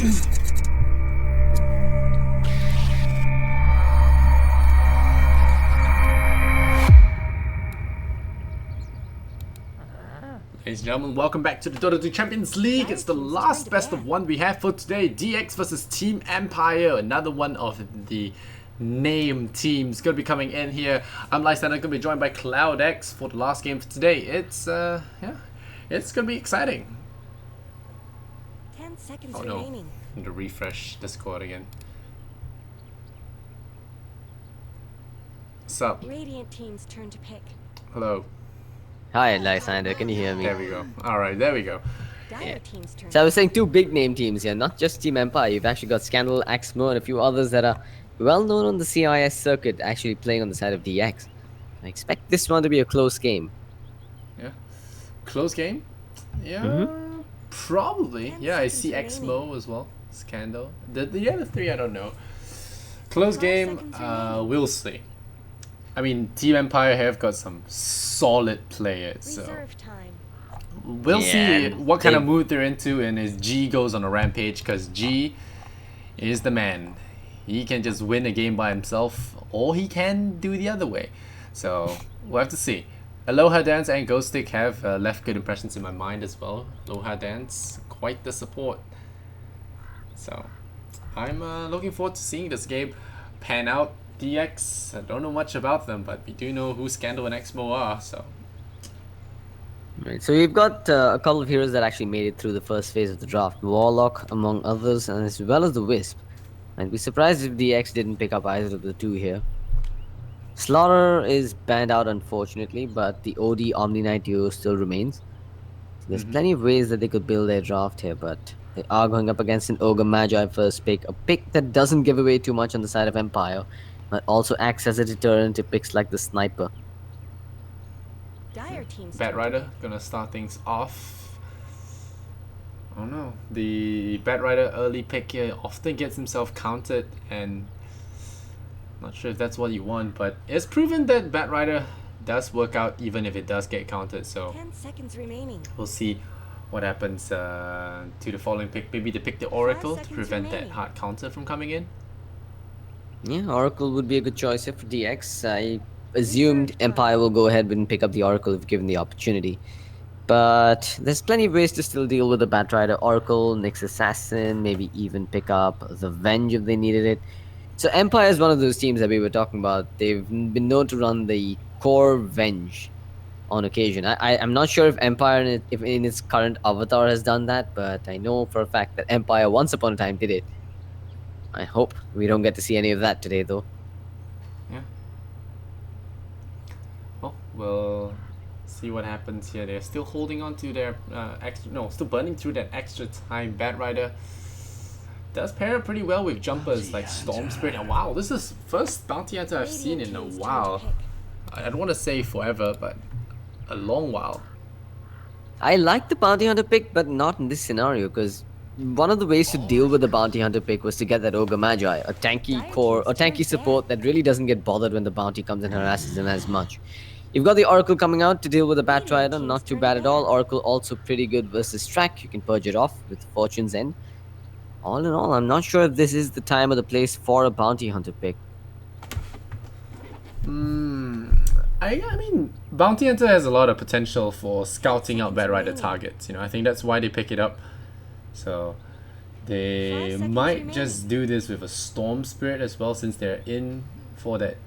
Ladies and gentlemen, welcome back to the Dota 2 Champions League. It's the last best of one we have for today. DX versus Team Empire, another one of the name teams going to be coming in here. I'm Lysander, going to be joined by CloudX for the last game for today. It's it's going to be exciting. 10 seconds Oh no, remaining. I need to refresh Discord again. What's up? Radiant team's turn to pick. Hello. Hi, Lysander, can you hear me? There we go. Alright, there we go. Dire team's turn. So I was saying two big name teams here, not just Team Empire. You've actually got Scandal, Axmo, and a few others that are well known on the CIS circuit, actually playing on the side of DX. I expect this one to be a close game. Yeah. Close game? Yeah. Probably. Yeah, I see Xmo as well. Scandal. The other three, I don't know. Close game, we'll see. I mean, Team Empire have got some solid players, so Reserve time. we'll see what kind of mood they're into and as G goes on a rampage, because G is the man. He can just win a game by himself, or he can do the other way. So we'll have to see. Aloha Dance and Ghost Stick have left good impressions in my mind as well. Aloha Dance, quite the support. So I'm looking forward to seeing this game pan out. DX, I don't know much about them, but we do know who Scandal and Xmo are, so. Right, so we've got a couple of heroes that actually made it through the first phase of the draft. Warlock, among others, and as well as the Wisp. I'd be surprised if DX didn't pick up either of the two here. Slaughter is banned out, unfortunately, but the OD Omni Knight duo still remains. So there's plenty of ways that they could build their draft here, but they are going up against an Ogre Magi first pick. A pick that doesn't give away too much on the side of Empire, but also acts as a deterrent to picks like the Sniper. Dire team's Bat turn to Rider gonna start things off. Oh no, the Bat Rider early pick here often gets himself counted, and not sure if that's what you want, but it's proven that Bat Rider does work out even if it does get counted, so 10 seconds remaining. we'll see what happens to the following pick. Maybe they pick the Oracle to seconds prevent that remaining. hard counter from coming in. Yeah, Oracle would be a good choice here for DX. I assumed Empire will go ahead and pick up the Oracle if given the opportunity. But there's plenty of ways to still deal with the Bat Rider. Oracle, Nyx Assassin, maybe even pick up the Venge if they needed it. So Empire is one of those teams that we were talking about. They've been known to run the core Venge on occasion. I'm not sure if Empire if in its current avatar has done that, but I know for a fact that Empire once upon a time did it. I hope we don't get to see any of that today, though. Yeah. Well, we'll see what happens here. They're still holding on to their still burning through that extra time. Bat Rider does pair pretty well with jumpers like Storm Spirit. And wow, this is first bounty hunter I've seen in a Radiant team's turn to while. pick. I don't want to say forever, but a long while. I like the bounty hunter pick, but not in this scenario, because one of the ways to deal with the bounty hunter pick was to get that Ogre Magi, a tanky core, a tanky support that really doesn't get bothered when the bounty comes and harasses them as much. You've got the Oracle coming out to deal with the Bat Rider, not too bad at all. Oracle also pretty good versus Track. You can purge it off with Fortune's End. All in all, I'm not sure if this is the time or the place for a bounty hunter pick. I mean, Bounty Hunter has a lot of potential for scouting out Bat Rider targets. You know, I think that's why they pick it up. So they 5 seconds might remaining. just do this with a Storm Spirit as well, since they're in for that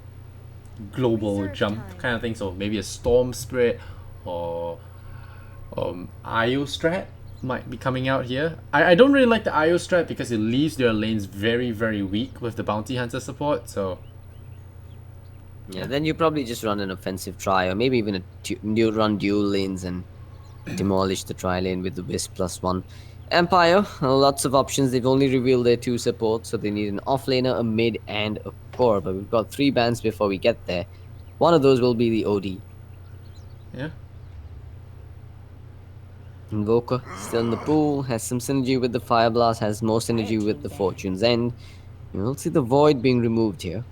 global Reserve jump time. kind of thing. So maybe a Storm Spirit or IO Strat might be coming out here. I don't really like the IO Strat because it leaves their lanes very, very weak with the Bounty Hunter support. So Yeah, then you probably just run an offensive try, or maybe even run dual lanes and demolish the tri lane with the Wisp +1. Empire, lots of options. They've only revealed their 2 supports, so they need an offlaner, a mid, and a core. But we've got 3 bans before we get there. One of those will be the OD. yeah. Invoker, still in the pool, has some synergy with the Fire Blast, has more synergy with the Fortune's End. You'll see the Void being removed here.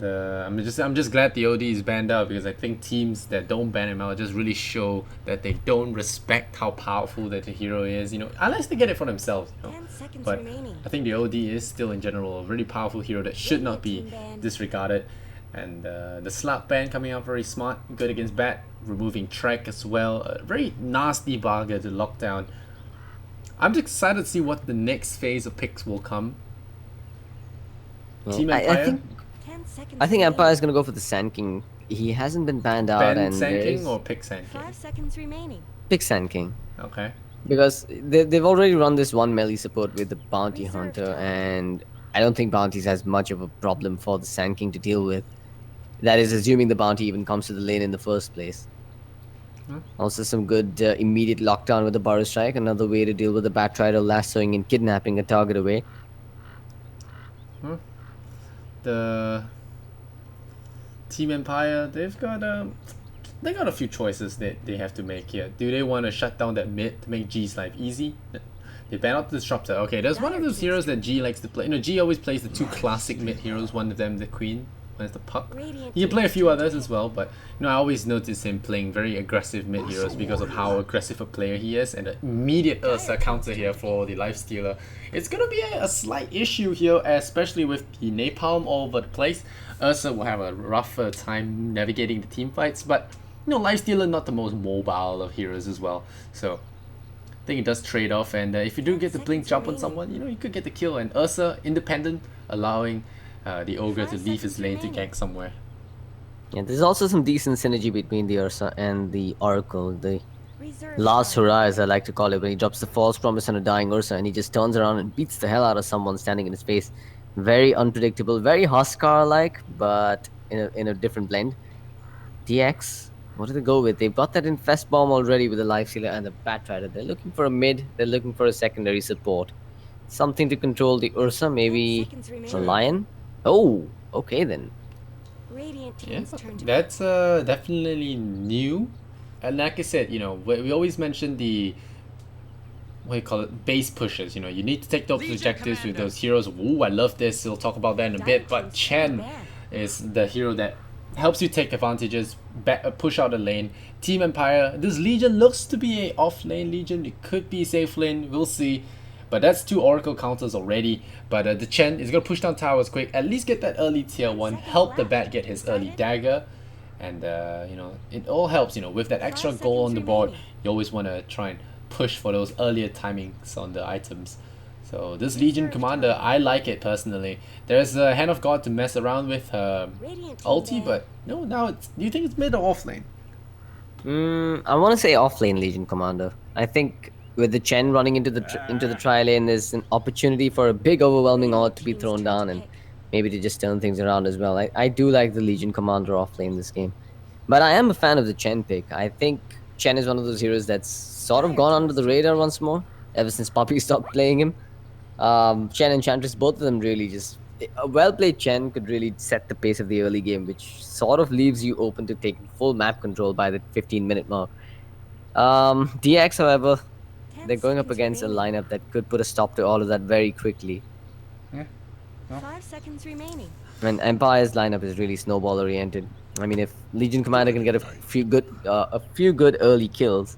I'm just glad the OD is banned out, because I think teams that don't ban him out just really show that they don't respect how powerful that the hero is. Unless they get it for themselves. 10 seconds But remaining. I think the OD is still in general a really powerful hero that should not be disregarded. And the slap ban coming out very smart, good against Bat, removing Trek as well. A very nasty bugger to lock down. I'm just excited to see what the next phase of picks will come. Well, Team Empire. I think 10 seconds I think remaining. Empire is gonna go for the Sand King. He hasn't been banned out, Ben and Sand King there's- or Pick Sand King? 5 seconds remaining. pick Sand King. Okay. Because they've already run this one melee support with the Bounty Reserve Hunter, time. and I don't think Bounties has much of a problem for the Sand King to deal with. That is assuming the Bounty even comes to the lane in the first place. Also some good immediate lockdown with the Burrow Strike, another way to deal with the Batrider lassoing and kidnapping a target away. The Team Empire, they've got they got a few choices that they have to make here. Do they want to shut down that mid to make G's life easy? They ban out the Disruptor. Okay, there's one of those heroes that G likes to play. G always plays the two classic mid heroes. One of them the Queen, one is the Puck. Radiant He can play a teams few turn others to as well, but I always notice him playing very aggressive mid heroes because of how aggressive a player he is, and the immediate Ursa counter here for the Lifestealer. It's gonna be a slight issue here, especially with the Napalm all over the place. Ursa will have a rougher time navigating the team fights, but Lifestealer not the most mobile of heroes as well, so I think it does trade off. And if you do get the blink jump on someone, you could get the kill. And Ursa independent, allowing the Ogre to leave his lane to gank somewhere. Yeah, there's also some decent synergy between the Ursa and the Oracle. The Reserve last time. hurrah, as I like to call it, when he drops the false promise on a dying Ursa and he just turns around and beats the hell out of someone standing in his face. Very unpredictable, very Huskar-like, but in a different blend. DX, what do they go with? They've got that Infest Bomb already with the Lifestealer and the Batrider. They're looking for a mid, they're looking for a secondary support. Something to control the Ursa, 10 maybe seconds the remaining. Lion? Oh, okay then. Radiant Yeah, teams turn to that's definitely new. And like I said, we always mention the base pushes. You need to take those objectives with those heroes. Ooh, I love this. We'll talk about that in a bit. But Chen is the hero that helps you take advantages, push out the lane. Team Empire, this Legion looks to be a off lane Legion. It could be safe lane. We'll see. But that's 2 Oracle counters already. But the Chen is going to push down towers quick. At least get that early tier 1. Help the Bat get his early dagger. And, it all helps, with that extra goal on the board. You always want to try and push for those earlier timings on the items. So this Legion Commander, I like it personally. There's a Hand of God to mess around with ulti, but no, now do you think it's mid or off lane? I want to say off lane Legion Commander. I think with the Chen running into the tri lane, there's an opportunity for a big overwhelming ult to be thrown down and maybe to just turn things around as well. I do like the Legion Commander off lane this game, but I am a fan of the Chen pick. I think Chen is one of those heroes that's sort of gone under the radar once more ever since Poppy stopped playing him. Chen and Enchantress, both of them really just... A well-played Chen could really set the pace of the early game, which sort of leaves you open to taking full map control by the 15-minute mark. DX, however, they're going up against a lineup that could put a stop to all of that very quickly. 5 seconds remaining. And Empire's lineup is really snowball-oriented. I mean, if Legion Commander can get a few good early kills,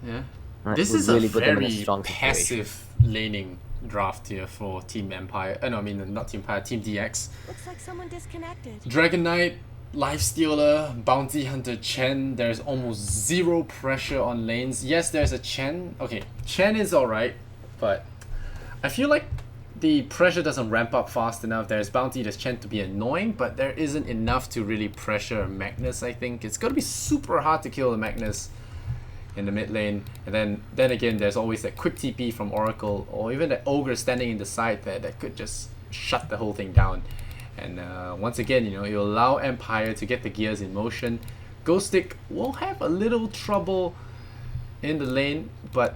Yeah. that This would is really a put them in a very strong situation. passive laning draft here for Team Empire. Not Team Empire, Team DX. Looks like someone disconnected. Dragon Knight, Lifestealer, Bounty Hunter, Chen. There's almost zero pressure on lanes. Yes, there's a Chen. Okay, Chen is alright, but I feel like the pressure doesn't ramp up fast enough. There's Bounty, there's Chen to be annoying, but there isn't enough to really pressure Magnus, I think. It's gonna be super hard to kill the Magnus in the mid lane, and then again there's always that quick TP from Oracle, or even that Ogre standing in the side there that could just shut the whole thing down. And once again, you allow Empire to get the gears in motion. Ghost Stick will have a little trouble in the lane, but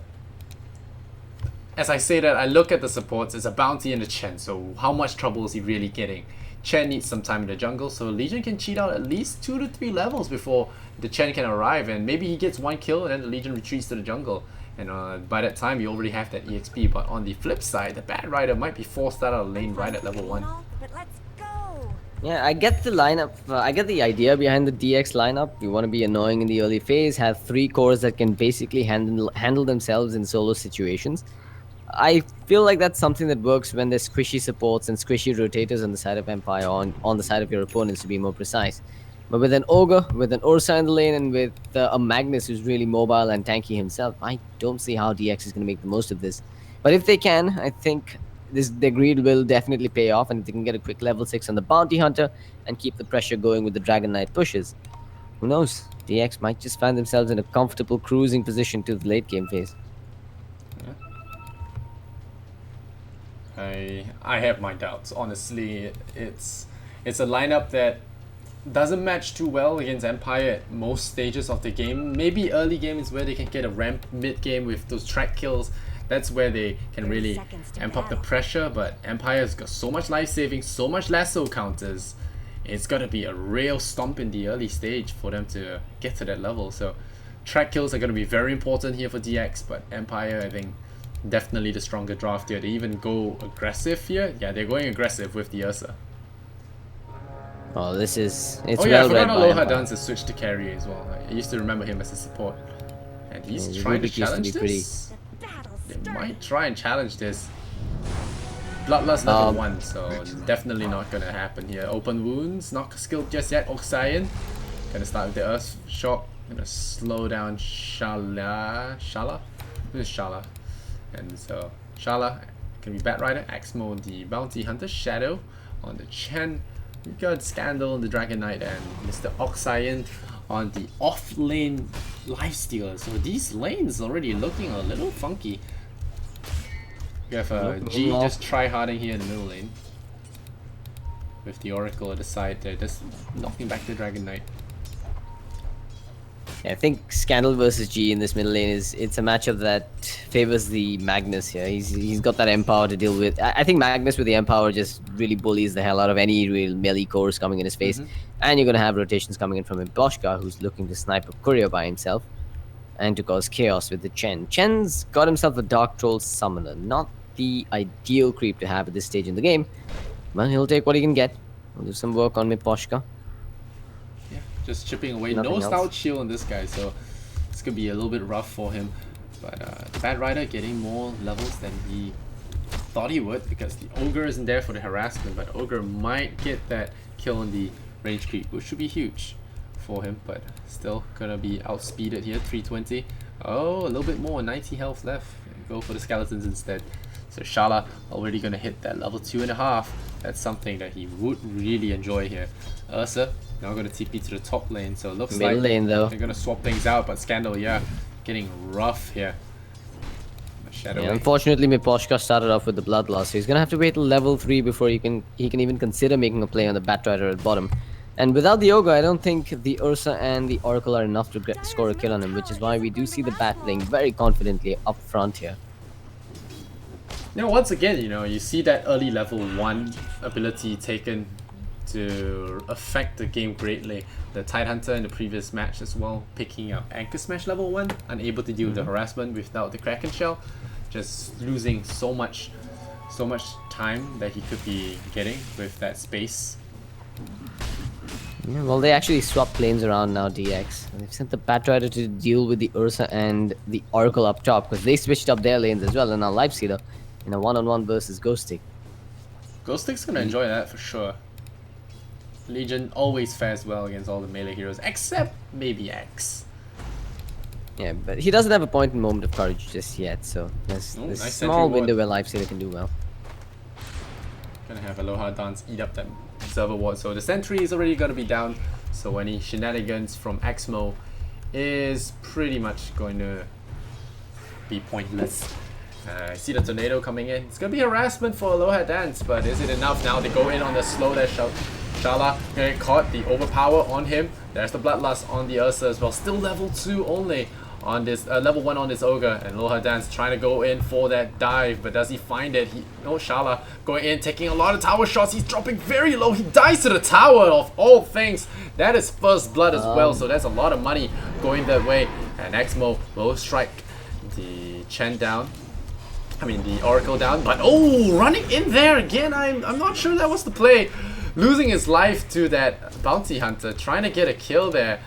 as I say that, I look at the supports. It's a Bounty and a Chen, so how much trouble is he really getting? Chen needs some time in the jungle, so Legion can cheat out at least 2 to 3 levels before the Chen can arrive, and maybe he gets 1 kill and then the Legion retreats to the jungle. And by that time, you already have that EXP. But on the flip side, the Bad Rider might be forced out of the lane right at level 1. But let's go. Yeah, I get the lineup. I get the idea behind the DX lineup. You want to be annoying in the early phase, have three cores that can basically handle themselves in solo situations. I feel like that's something that works when there's squishy supports and squishy rotators on the side of Empire, on the side of your opponents, to be more precise. But with an Ogre, with an Ursa in the lane, and with a Magnus who's really mobile and tanky himself, I don't see how DX is going to make the most of this. But if they can, I think their greed will definitely pay off, and if they can get a quick level 6 on the Bounty Hunter and keep the pressure going with the Dragon Knight pushes, who knows? DX might just find themselves in a comfortable cruising position to the late game phase. I have my doubts. Honestly, it's a lineup that doesn't match too well against Empire at most stages of the game. Maybe early game is where they can get a ramp mid game with those track kills. That's where they can really amp up the pressure, but Empire's got so much life saving, so much lasso counters. It's gonna be a real stomp in the early stage for them to get to that level. So track kills are gonna be very important here for DX, but Empire, I think, definitely the stronger draft here. They even go aggressive here. Yeah, they're going aggressive with the Ursa. Oh, it's oh yeah, I well read forgot by Aloha Empire. Dance has switched to carry as well. I used to remember him as a support. And he's Yeah, trying to Rubik used to challenge be pretty- this. The battle They started. might try and challenge this. Bloodlust level Um, 1, so definitely not gonna happen here. Open wounds, not skilled just yet. Oxayan, gonna start with the Earth Shock. Gonna slow down Shala? Who is Shala? And so Shala can be Bat Rider, Axmo the Bounty Hunter, Shadow on the Chen. We got Scandal on the Dragon Knight and Mr. Oxayan on the off lane Lifestealer. So these lanes already looking a little funky. We have G just try harding here in the middle lane. With the Oracle at the side there, just knocking back the Dragon Knight. Yeah, I think Scandal versus G in this middle lane it's a matchup that favors the Magnus here. He's got that Empower to deal with. I think Magnus with the Empower just really bullies the hell out of any real melee cores coming in his face. And you're gonna have rotations coming in from Imposhka, who's looking to snipe a courier by himself and to cause chaos with the Chen. Chen's got himself a Dark Troll Summoner, not the ideal creep to have at this stage in the game, but he'll take what he can get. We'll do some work on Miposhka. Yeah, just chipping away. Nothing No else. Stout Shield on this guy, so it's gonna be a little bit rough for him. But Bat Rider getting more levels than he thought he would, because the Ogre isn't there for the harassment, but Ogre might get that kill on the range creep, which should be huge for him, but still gonna be outspeeded here. 320. Oh, a little bit more, 90 health left. Go for the skeletons instead. So Shala already gonna hit that level 2.5. That's something that he would really enjoy here. Ursa now gonna TP to the top lane, so it looks Middle like lane though. they're gonna swap things out, but Scandal, yeah, getting rough here. Shadow. Yeah, unfortunately, Miposhka started off with the Bloodlust, so he's gonna have to wait till level 3 before he can even consider making a play on the Batrider at bottom. And without the Ogre, I don't think the Ursa and the Oracle are enough to score a kill on him, which is why we do see the Bat playing very confidently up front here. You know, once again, you know, you see that early level 1 ability taken to affect the game greatly. The Tidehunter in the previous match as well, picking up Anchor Smash level 1, unable to deal with the harassment without the Kraken Shell, just losing so much time that he could be getting with that space. Yeah, well, they actually swapped lanes around now, DX. They've sent the Batrider to deal with the Ursa and the Oracle up top, because they switched up their lanes as well, and now Lifestealer in a one-on-one versus Ghostic. Ghostic's gonna enjoy that for sure. Legion always fares well against all the melee heroes, except maybe X. Yeah, but he doesn't have a point in Moment of Courage just yet, so there's Oh, this nice small sentry window ward. where Lifestealer can do well. Gonna have Aloha Dance eat up that server ward. So the sentry is already gonna be down. So any shenanigans from Axmo is pretty much going to be pointless. I see the tornado coming in. It's gonna be harassment for Aloha Dance, but is it enough now? They go in on the slow dash. Shala gonna get caught. The overpower on him. There's the Bloodlust on the Ursa as well. Still level 2 only on this level 1 on this Ogre, and Aloha Dance trying to go in for that dive, but does he find it? No, Shala going in, taking a lot of tower shots. He's dropping very low. He dies to the tower of all things. That is first blood as well, so that's a lot of money going that way. And Exmo will strike the Chen down. I mean the Oracle down, but oh, running in there again. I'm not sure that was the play. losing his life to that bounty hunter, trying to get a kill there.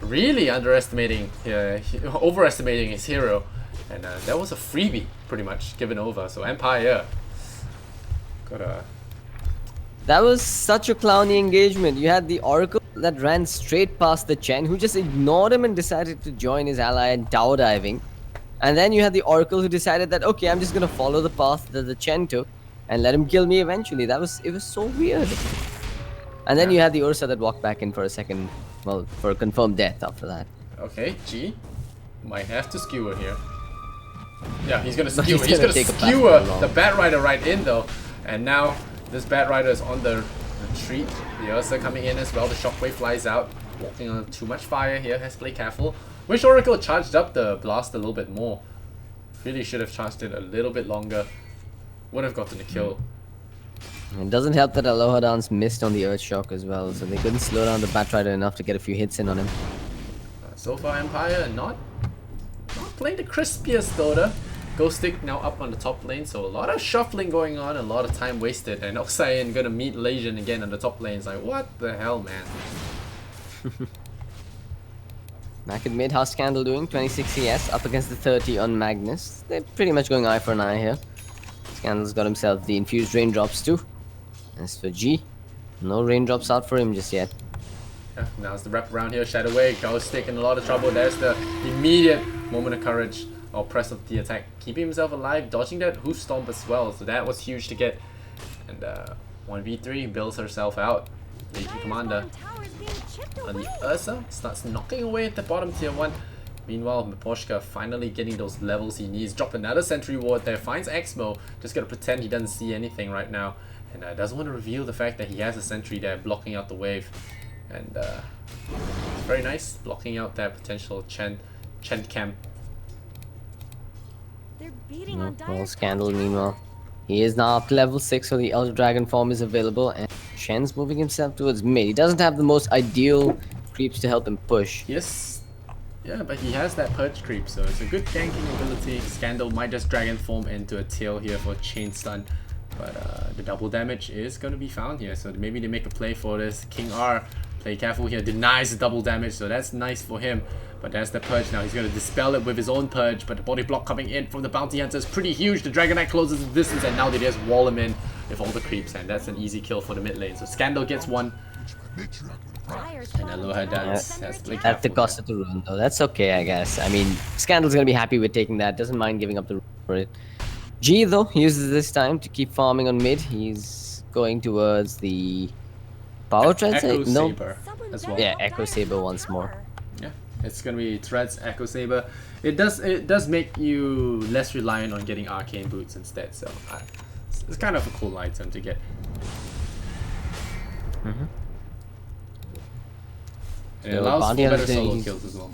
Really overestimating his hero. And that was a freebie, pretty much, given over. So Empire gotta... That was such a clowny engagement. You had the Oracle that ran straight past the Chen, who just ignored him and decided to join his ally in tower diving. And then you had the Oracle who decided that, okay, I'm just gonna follow the path that the Chen took and let him kill me eventually. It was so weird. And then you had the Ursa that walked back in for a second, well, for a confirmed death after that. Okay, G might have to skewer here. Yeah, he's gonna skewer. He's gonna skewer the Bat Rider right in though. And now this Bat Rider is on the retreat. The Ursa coming in as well. The shockwave flies out. Walking on too much fire here. Has to play careful. Wish Oracle charged up the blast a little bit more. Really should have charged it a little bit longer. Would have gotten the kill. It doesn't help that Aloha Dance missed on the Earth Shock as well, so they couldn't slow down the Bat Rider enough to get a few hits in on him. So far Empire not playing the crispiest Dota. Ghost Stick now up on the top lane, so a lot of shuffling going on, a lot of time wasted, and Oxayan gonna meet Lesion again on the top lane. It's like, what the hell, man? Back at mid, how's Scandal doing? 26 CS, up against the 30 on Magnus. They're pretty much going eye for an eye here. Scandal's got himself the infused raindrops too. As for G, no raindrops out for him just yet. Yeah, now's the wrap around here, Shadow Wave, Ghost Stick in a lot of trouble. There's the immediate moment of courage. Or press of the attack, keeping himself alive, dodging that hoof stomp as well, so that was huge to get. And 1v3 builds herself out. Legion Commander on the Ursa starts knocking away at the bottom tier 1. Meanwhile, Miposhka finally getting those levels he needs. Drop another sentry ward there, finds Exmo, just gotta pretend he doesn't see anything right now. And doesn't want to reveal the fact that he has a sentry there blocking out the wave. And very nice, blocking out that potential Chen camp. Well, Scandal meanwhile, he is now up to level 6, so the Elder Dragon form is available, and Shen's moving himself towards mid. He doesn't have the most ideal creeps to help him push. Yes, yeah, but he has that purge creep, so it's a good ganking ability. Scandal might just Dragon form into a tail here for chain stun, but the double damage is going to be found here, so maybe they make a play for this. King R, play careful here, denies the double damage, so that's nice for him. But there's the purge now. He's going to dispel it with his own purge. But the body block coming in from the bounty hunter is pretty huge. The Dragon Knight closes the distance, and now they just wall him in with all the creeps, and that's an easy kill for the mid lane. So Scandal gets one, and Aloha Dance has to play At the careful cost there. of the rune, though. That's okay, I guess. I mean, Scandal's gonna be happy with taking that. Doesn't mind giving up the rune for it. G, though, uses this time to keep farming on mid. He's going towards the power treads. Echo No. Saber as well. Yeah, Echo Saber once more. Yeah, it's gonna be Threads, Echo Saber. It does make you less reliant on getting arcane boots instead. So it's kind of a cool item to get. And it So allows for Bounty better Hunter solo thing- kills as well.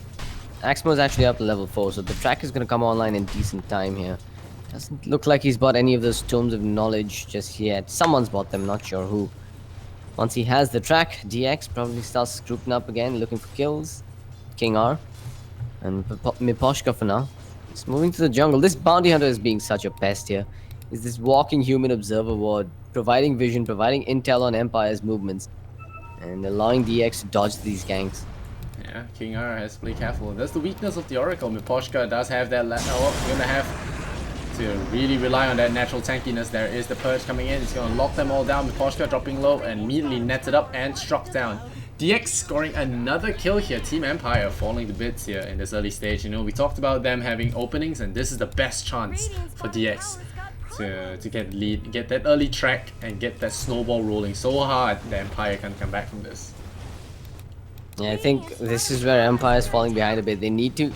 Axmo is actually up to level 4, so the track is gonna come online in decent time here. Doesn't look like he's bought any of those Tomes of Knowledge just yet. Someone's bought them, not sure who. Once he has the track, DX probably starts grouping up again, looking for kills. King R. And Miposhka for now. He's moving to the jungle. This bounty hunter is being such a pest here. Is this walking human observer ward, providing vision, providing intel on Empire's movements, and allowing DX to dodge these ganks. Yeah, King R has to play careful. That's the weakness of the Oracle. Miposhka does have that. Oh, you're gonna have to really rely on that natural tankiness. There is the purge coming in. It's gonna lock them all down. Miposhka dropping low and immediately netted up and struck down. DX scoring another kill here. Team Empire falling to bits here in this early stage. You know, we talked about them having openings, and this is the best chance for DX to get lead, get that early track, and get that snowball rolling so hard that Empire can come back from this. Yeah, I think this is where Empire is falling behind a bit. They need to...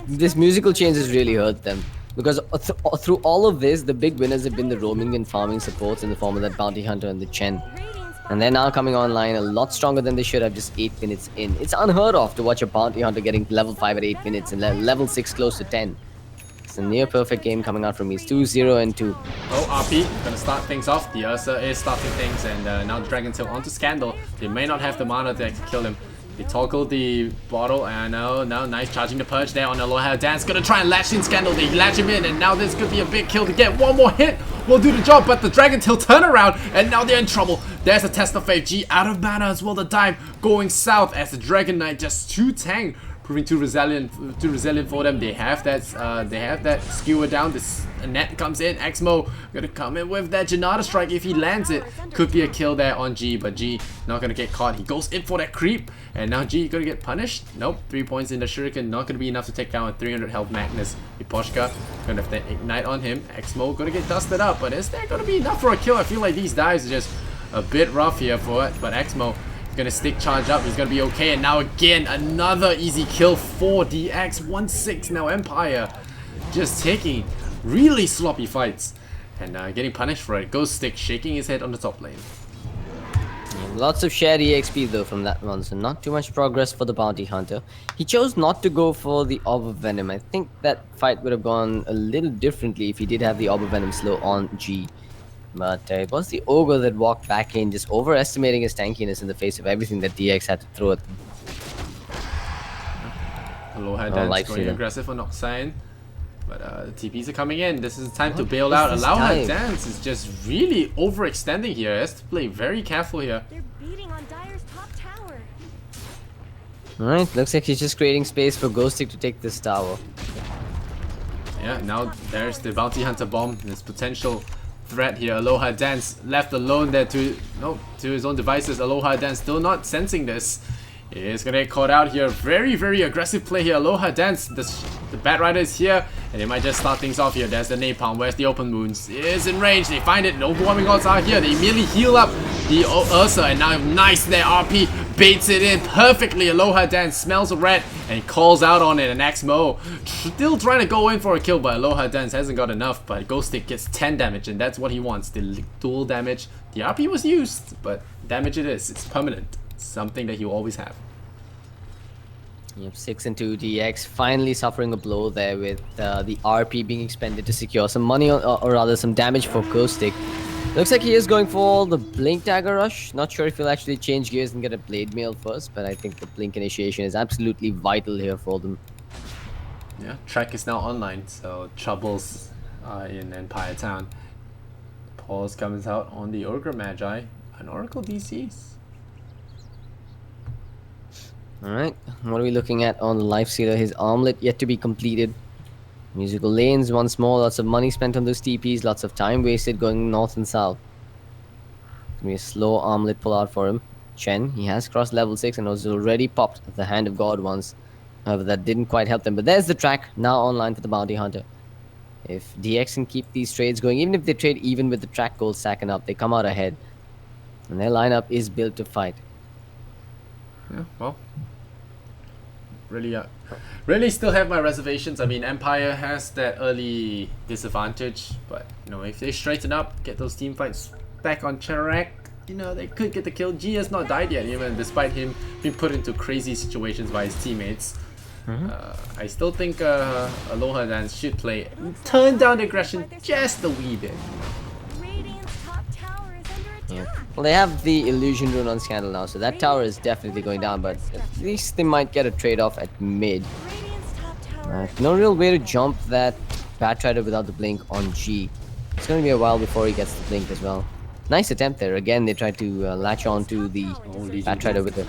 This musical change has really hurt them. Because through all of this, the big winners have been the roaming and farming supports in the form of that Bounty Hunter and the Chen. And they're now coming online a lot stronger than they should have just 8 minutes in. It's unheard of to watch a Bounty Hunter getting level 5 at 8 minutes and level 6 close to 10. It's a near perfect game coming out from me. It's 2-0 and 2. Oh, RP gonna start things off. The Ursa is starting things, and now the Dragon Tail onto Scandal. They may not have the mana to kill him. They toggled the bottle, and now nice charging the purge there on Aloha Dance. Gonna try and latch in Scandal. They latch him in, and now this could be a big kill to get one more hit. Will do the job, but the Dragon Tail turn around, and now they're in trouble. There's a test of faith. G out of mana as well. The dive going south as the Dragon Knight just too tank, proving too resilient for them. They have that skewer down. This net comes in. Exmo gonna come in with that Janata strike. If he lands it, could be a kill there on G, but G not gonna get caught. He goes in for that creep, and now G gonna get punished. Nope, 3 points in the Shuriken, not gonna be enough to take down a 300 health Magnus. Iposhka gonna have that ignite on him. Exmo gonna get dusted up, but is that gonna be enough for a kill? I feel like these dives are just a bit rough here for it, but Exmo gonna stick charge up. He's gonna be okay, and now again another easy kill for DX. 1-6 now. Empire just taking really sloppy fights and getting punished for it. Ghost Stick shaking his head on the top lane. Lots of shared EXP though from that one, so not too much progress for the bounty hunter. He chose not to go for the Orb of Venom. I think that fight would have gone a little differently if he did have the Orb of Venom slow on G. But it was the Ogre that walked back in, just overestimating his tankiness in the face of everything that DX had to throw at them. Aloha Dance going aggressive on Oxine. But the TPs are coming in. This is the time to bail out. Aloha Dance is just really overextending here. He has to play very careful here. They're beating on Dire's top tower. Alright, looks like he's just creating space for Ghostic to take this tower. Yeah, now there's the Bounty Hunter bomb. There's potential threat here. Aloha Dance left alone there to his own devices. Aloha Dance still not sensing this. He's gonna get caught out here. Very, very aggressive play here. Aloha Dance. The Bat Rider is here, and they might just start things off here. There's the Napalm. Where's the Open Wounds? It is in range. They find it. The Overwhelming Odds are here. They immediately heal up the Ursa, and now nice there. RP baits it in perfectly. Aloha Dance smells a rat and calls out on it. And Exmo still trying to go in for a kill, but Aloha Dance hasn't got enough. But Ghost Stick gets 10 damage, and that's what he wants. The dual damage. The RP was used, but damage it is. It's permanent. Something that you always have. Yep, 6 and 2 DX finally suffering a blow there with the RP being expended to secure some money or rather some damage for Ghostic. Looks like he is going for the Blink Dagger Rush. Not sure if he'll actually change gears and get a Blade Mail first, but I think the Blink initiation is absolutely vital here for them. Yeah, track is now online, so troubles in Empire Town. Pause comes out on the Ogre Magi and Oracle DCs. Alright, what are we looking at on the Lifestealer? His armlet yet to be completed. Musical lanes once more, lots of money spent on those TPs, lots of time wasted going north and south. It's gonna be a slow armlet pull out for him. Chen, he has crossed level 6 and was already popped the Hand of God once. However, that didn't quite help them. But there's the track, now online for the Bounty Hunter. If DX can keep these trades going, even if they trade even with the track gold stacking up, they come out ahead. And their lineup is built to fight. Yeah, well, really still have my reservations. I mean, Empire has that early disadvantage, but you know, if they straighten up, get those team fights back on track, you know, they could get the kill. G has not died yet, even despite him being put into crazy situations by his teammates. I still think Aloha Dance should play, turn down the aggression just a wee bit. Yeah. Well, they have the Illusion Rune on Scandal now, so that tower is definitely going down, but at least they might get a trade-off at mid. No real way to jump that Bat Rider without the blink on G. It's going to be a while before he gets the blink as well. Nice attempt there. Again, they tried to latch on to the Bat Rider with the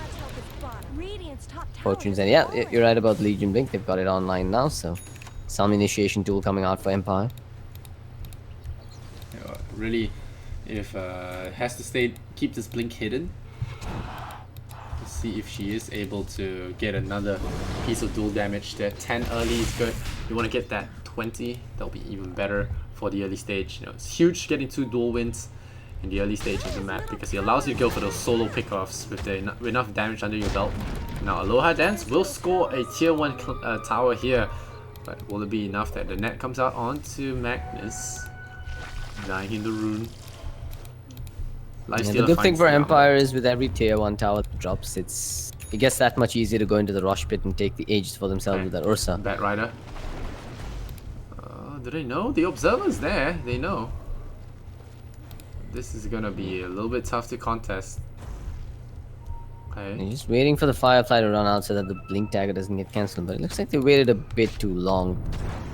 Fortunes. And yeah, you're right about Legion Blink. They've got it online now, so some initiation tool coming out for Empire. Really, if has to keep this blink hidden. Let's see if she is able to get another piece of dual damage there. 10 early is good. You want to get that 20, that'll be even better for the early stage. You know, it's huge getting 2 dual wins in the early stage of the map because it allows you to go for those solo pickoffs with enough damage under your belt. Now Aloha Dance will score a tier 1 tower here, but will it be enough that the net comes out onto Magnus, dying in the rune? Yeah, the good thing for Empire is with every tier 1 tower that drops, it gets that much easier to go into the Rush Pit and take the Aegis for themselves with that Ursa. Bat Rider. Do they know? The Observer's there, they know. This is gonna be a little bit tough to contest. They're Okay. just waiting for the Firefly to run out so that the Blink Dagger doesn't get cancelled. But it looks like they waited a bit too long.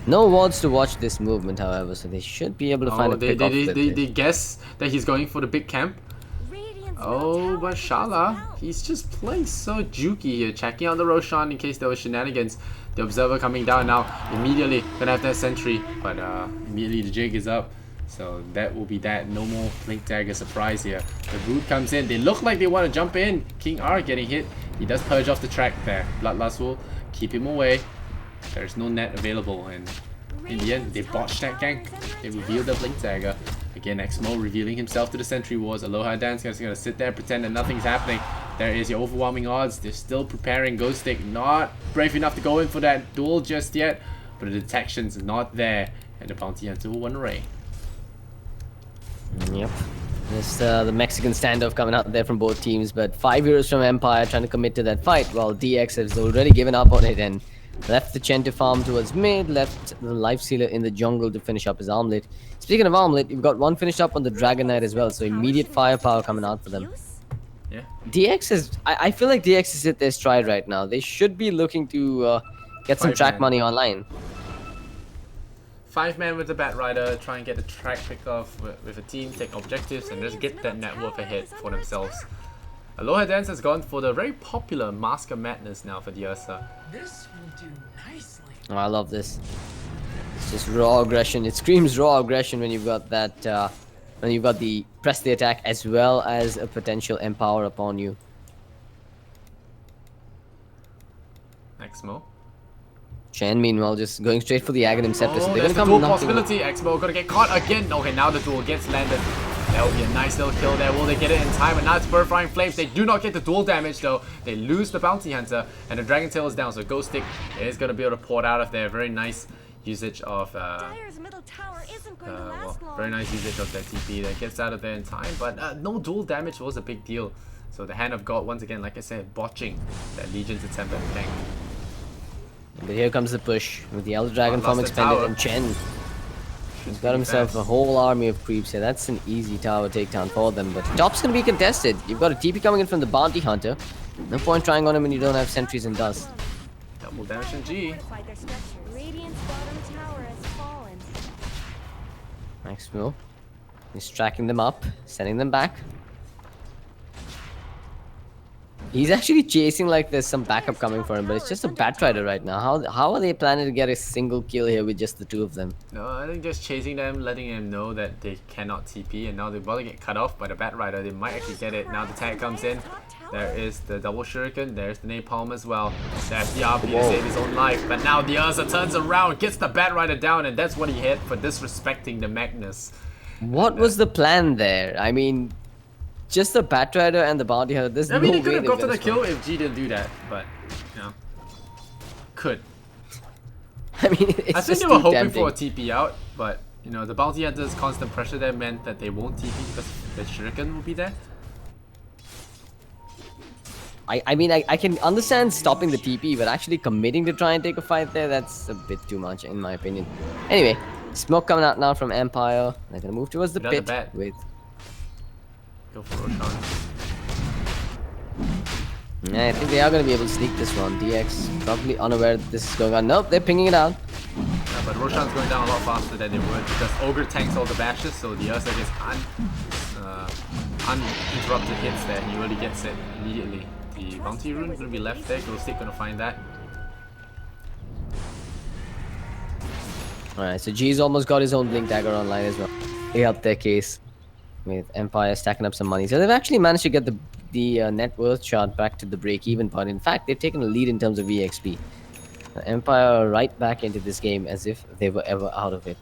No wards to watch this movement, however, so they should be able to find Oh, a quick off with it. they guess that he's going for the big camp. Radiant's Oh, middle but tower Shala, needs help. he's just playing so jukey here, checking out the Roshan in case there was shenanigans. The Observer coming down now, immediately gonna have that sentry, but immediately the jig is up. So that will be that. No more Blink Dagger surprise here. The Root comes in. They look like they want to jump in. King R getting hit. He does purge off the track there. Bloodlust will keep him away. There's no net available, and in the end, they botched that gank. They revealed the Blink Dagger. Again, Exmo revealing himself to the Sentry Wars. Aloha Dance is gonna sit there, pretend that nothing's happening. There is your overwhelming odds. They're still preparing. Ghost Stick not brave enough to go in for that duel just yet, but the detection's not there, and the Bounty Hunter will run away. Yep. Just the Mexican standoff coming out there from both teams, but 5 heroes from Empire trying to commit to that fight, while DX has already given up on it and left the Chen to farm towards mid, left the Life Sealer in the jungle to finish up his Armlet. Speaking of Armlet, you've got one finished up on the Dragon Knight as well, so immediate firepower coming out for them. Use? Yeah. DX is... I feel like DX is at their stride right now. They should be looking to get some track 5-man. money online. 5-man with the Bat Rider, try and get the track pick off with a team, take objectives, and just get that net worth ahead for themselves. Aloha Dance has gone for the very popular Mask of Madness now for the Ursa. This will do nicely. Oh, I love this. It's just raw aggression. It screams raw aggression when you've got that... when you've got the press the attack as well as a potential empower upon you. Exmo. Chen, meanwhile, just going straight for the Aghanim Scepter. So Oh, they're there's gonna the come duel knocking. possibility. Exmo gonna get caught again. Okay, now the duel gets landed. That will be a nice little kill there. Will they get it in time? And now it's Purifying Flames. They do not get the duel damage though. They lose the Bounty Hunter, and the Dragon Tail is down. So Ghost Stick is gonna be able to port out of there. Very nice usage of Dyer's middle tower isn't going to last long. very nice usage of that TP that gets out of there in time. But no duel damage was a big deal. So the Hand of God once again, like I said, botching that Legion's attempt at tank. But here comes the push with the Elder Dragon form Lost the expended, tower. and Chen. He's got himself a whole army of creeps here. That's an easy tower takedown for them. But top's gonna be contested. You've got a TP coming in from the Bounty Hunter. No point trying on him when you don't have sentries and dust. Double damage from G. Fortified their structures. Radiant's bottom tower has fallen. Next move. He's tracking them up, sending them back. He's actually chasing like there's some backup coming for him, but it's just a Bat Rider right now. How are they planning to get a single kill here with just the two of them? No, I think just chasing them, letting them know that they cannot TP, and now they're about to get cut off by the Bat Rider. They might actually get it. Now the tag comes in. There is the double shuriken. There's the napalm as well. There's the RP to save his own life. But now the Ursa turns around, gets the Bat Rider down, and that's what he hit for disrespecting the Magnus. What was the plan there? I mean, just the Bat Rider and the Bounty Hunter. There's I mean, no he could way have they're gotten gonna a kill score. if G didn't do that, but you know, could. I mean, it's I think just they were too hoping tempting. for a TP out, but you know, the Bounty Hunter's constant pressure there meant that they won't TP because the shuriken will be there. I mean, I can understand stopping the TP, but actually committing to try and take a fight there, that's a bit too much in my opinion. Anyway, smoke coming out now from Empire. They're gonna move towards the Another pit bat. with... Go for Roshan. Yeah, I think they are gonna be able to sneak this one. DX probably unaware that this is going on. Nope, they're pinging it out. Yeah, but Roshan's going down a lot faster than they would because Ogre tanks all the bashes, so the Ursa gets uninterrupted hits there. He really gets it immediately. The Bounty Rune is going to be left there. Ghost Stick going to find that. Alright, so G's almost got his own Blink Dagger online as well. They helped their case with Empire stacking up some money. So they've actually managed to get the net worth chart back to the break-even point. In fact, they've taken a lead in terms of EXP. Empire right back into this game as if they were ever out of it.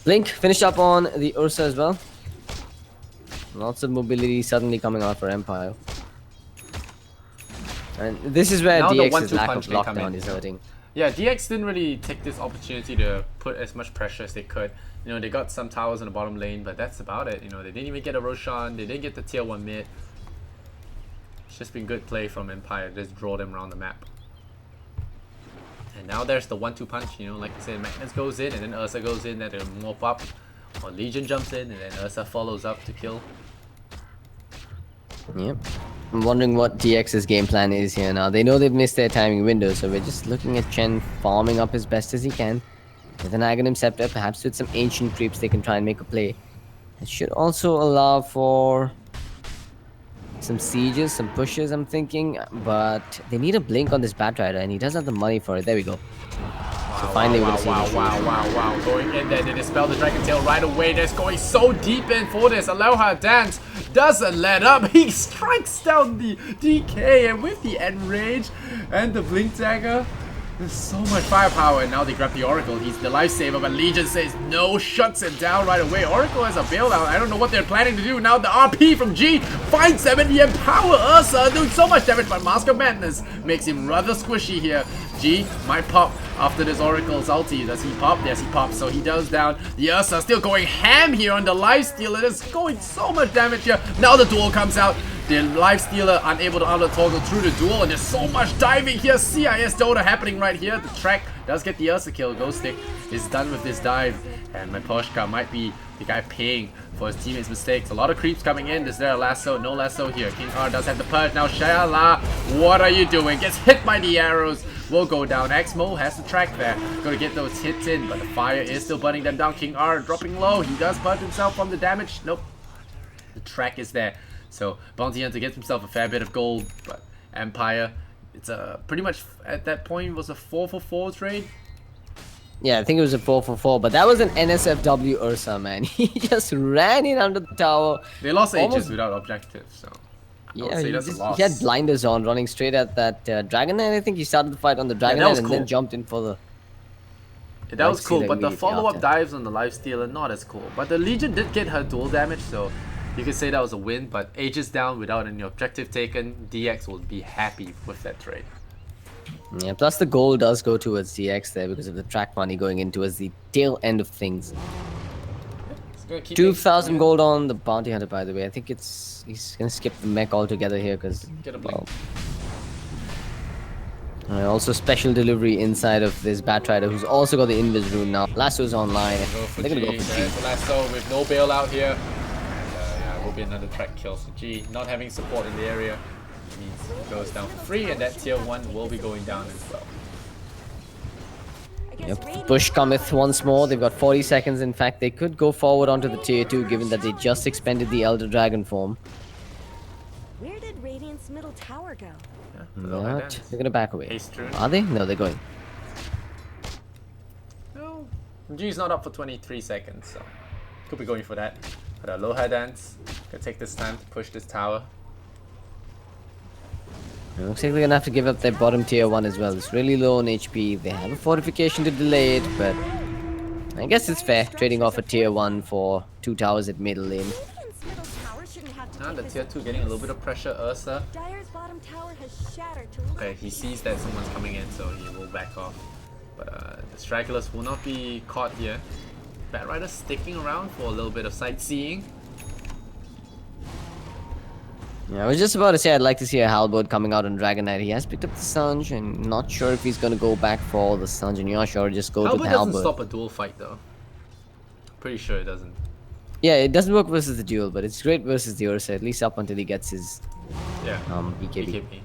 Blink finished up on the Ursa as well. Lots of mobility suddenly coming out for Empire. And this is where Now the DX's 1-2 lack of punch may come lockdown in. is hurting. Yeah, DX didn't really take this opportunity to put as much pressure as they could. You know, they got some towers in the bottom lane, but that's about it. You know, they didn't even get a Roshan. They didn't get the tier 1 mid. It's just been good play from Empire. Just draw them around the map. And now there's the 1-2 punch. You know, like I said, Magnus goes in, and then Ursa goes in, then they mop up. Or Legion jumps in, and then Ursa follows up to kill. Yep. I'm wondering what DX's game plan is here now. They know they've missed their timing window, so we're just looking at Chen farming up as best as he can. With an Aghanim Scepter, perhaps with some ancient creeps, they can try and make a play. It should also allow for some sieges, some pushes, I'm thinking. But they need a blink on this Batrider, and he does have the money for it. There we go. So finally, we're going to see wow. Going in there, they dispel the Dragon Tail right away. They're going so deep in for this. Aloha Dance doesn't let up. He strikes down the DK, and with the End Rage and the Blink Dagger, there's so much firepower. And now they grab the Oracle. He's the lifesaver, but Legion says no, shuts him down right away. Oracle has a bailout. I don't know what they're planning to do. Now the RP from G finds them, and the Empower Ursa doing so much damage, but Mask of Madness makes him rather squishy here. G might pop after this Oracle's ulti. Does he pop? Yes, he pops. So he does down. The Ursa still going ham here on the Lifestealer. It's going so much damage here. Now the duel comes out. The Lifestealer unable to auto-toggle through the duel. And there's so much diving here. CIS Dota happening right here. The track does get the Ursa kill. Ghost Stick is done with this dive. And my Poshka might be the guy paying for his teammates' mistakes. A lot of creeps coming in. Is there a lasso? No lasso here. King R does have the purge. Now Shala, what are you doing? Gets hit by the arrows. Will go down. Exmo has the track there. Gonna get those hits in, but the fire is still burning them down. King R dropping low. He does purge himself from the damage. Nope. The track is there. So Bounty Hunter gets himself a fair bit of gold, but Empire, it's a pretty much at that point was a 4-for-4 trade. Yeah, I think it was a 4-for-4, but that was an NSFW Ursa, man. He just ran in under the tower. They lost Aegis without objectives, so yeah, he had blinders on, running straight at that Dragon Knight. I think he started the fight on the Dragon Knight and then jumped in for the... Yeah, that was cool, but the follow-up dives on the Lifestealer, not as cool. But the Legion did get her dual damage, so you could say that was a win. But Aegis down without any objective taken, DX will be happy with that trade. Yeah, plus the goal does go towards DX there because of the track money going in towards the tail end of things. 2,000 gold on the Bounty Hunter, by the way. I think he's gonna skip the mech altogether here because also special delivery inside of this Batrider, who's also got the Invis rune now. Lasso's online. They're gonna go for G. So Lasso with no bailout here. And, yeah, will be another track kill. So G not having support in the area means it goes down for free, and that tier 1 will be going down as well. Yep, push cometh once more. They've got 40 seconds. In fact, they could go forward onto the tier 2 given that they just expended the Elder Dragon form. Where did Radiant's middle tower go? But they're gonna back away. Are they? No, they're going. No, G's not up for 23 seconds, so could be going for that. But Aloha Dance gonna take this time to push this tower. It looks like they're gonna have to give up their bottom tier 1 as well. It's really low on HP. They have a fortification to delay it, but I guess it's fair trading off a tier 1 for 2 towers at middle lane. Now the tier 2 getting a little bit of pressure. Ursa. Dyer's bottom tower has shattered to Okay, he sees that someone's coming in, so he will back off. But the stragglers will not be caught here. Batrider sticking around for a little bit of sightseeing. Yeah, I was just about to say I'd like to see a Halberd coming out on Dragon Knight. He has picked up the Sunge, and not sure if he's gonna go back for the Sunge, and you're not sure just go to the Halberd. Doesn't stop a duel fight though. Pretty sure it doesn't. Yeah, it doesn't work versus the duel, but it's great versus the Ursa, at least up until he gets his BKB.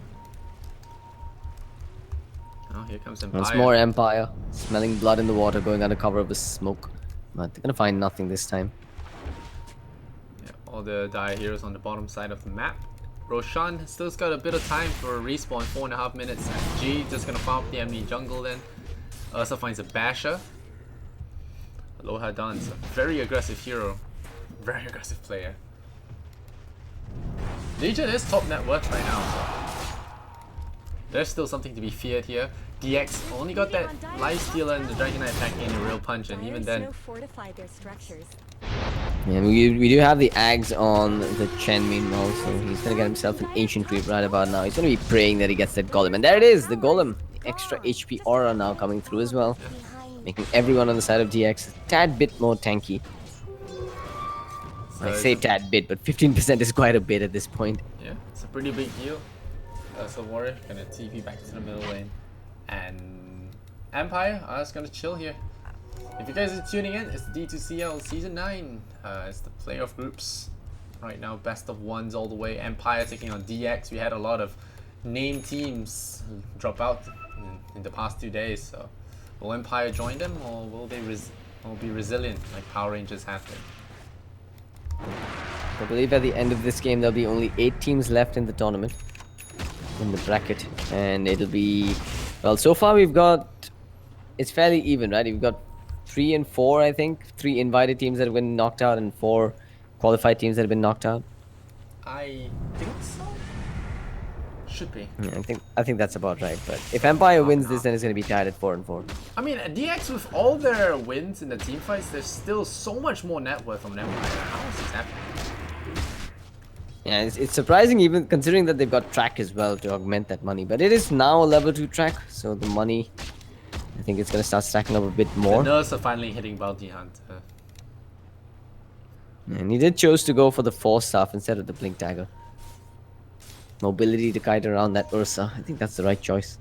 Oh, here comes Empire. Once more Empire, smelling blood in the water, going under cover of the smoke. But they're gonna find nothing this time. Yeah, all the Dire heroes on the bottom side of the map. Roshan still's got a bit of time for a respawn, 4.5 minutes. And G just gonna farm up the enemy jungle then. Ursa finds a Basher. Aloha Dance, a very aggressive hero. Very aggressive player. Legion is top net worth right now, so there's still something to be feared here. DX only got that Lifestealer and the Dragon Knight attacking a real punch, and even then. Yeah, we do have the Ags on the Chen meanwhile, so he's gonna get himself an Ancient Creep right about now. He's gonna be praying that he gets that Golem, and there it is, the Golem. The extra HP aura now coming through as well, making everyone on the side of DX a tad bit more tanky. I say tad bit, but 15% is quite a bit at this point. Yeah, it's a pretty big deal. So Warrior gonna TP back to the middle lane, and Empire are just gonna chill here. If you guys are tuning in, it's D2CL Season 9. It's the playoff groups. right now. Best of ones all the way. Empire taking on DX. We had a lot of named teams drop out in the past 2 days. So will Empire join them, or will they be resilient like Power Rangers have been? I believe at the end of this game there'll be only 8 teams left in the tournament, in the bracket, and it'll be, well, so far we've got, it's fairly even, right? We've got 3 and 4, I think, 3 invited teams that have been knocked out and 4 qualified teams that have been knocked out. I think so. Should be. Yeah, I think that's about right. But if Empire wins this, then it's going to be tied at 4 and 4. I mean, DX with all their wins in the team fights, there's still so much more net worth from Empire. How is this happening? Yeah, it's surprising, even considering that they've got track as well to augment that money. But it is now a level 2 track, so the money, I think it's going to start stacking up a bit more. The nurse are finally hitting Bounty Hunt. And he did choose to go for the Force Staff instead of the Blink Dagger. Mobility to kite around that Ursa. I think that's the right choice.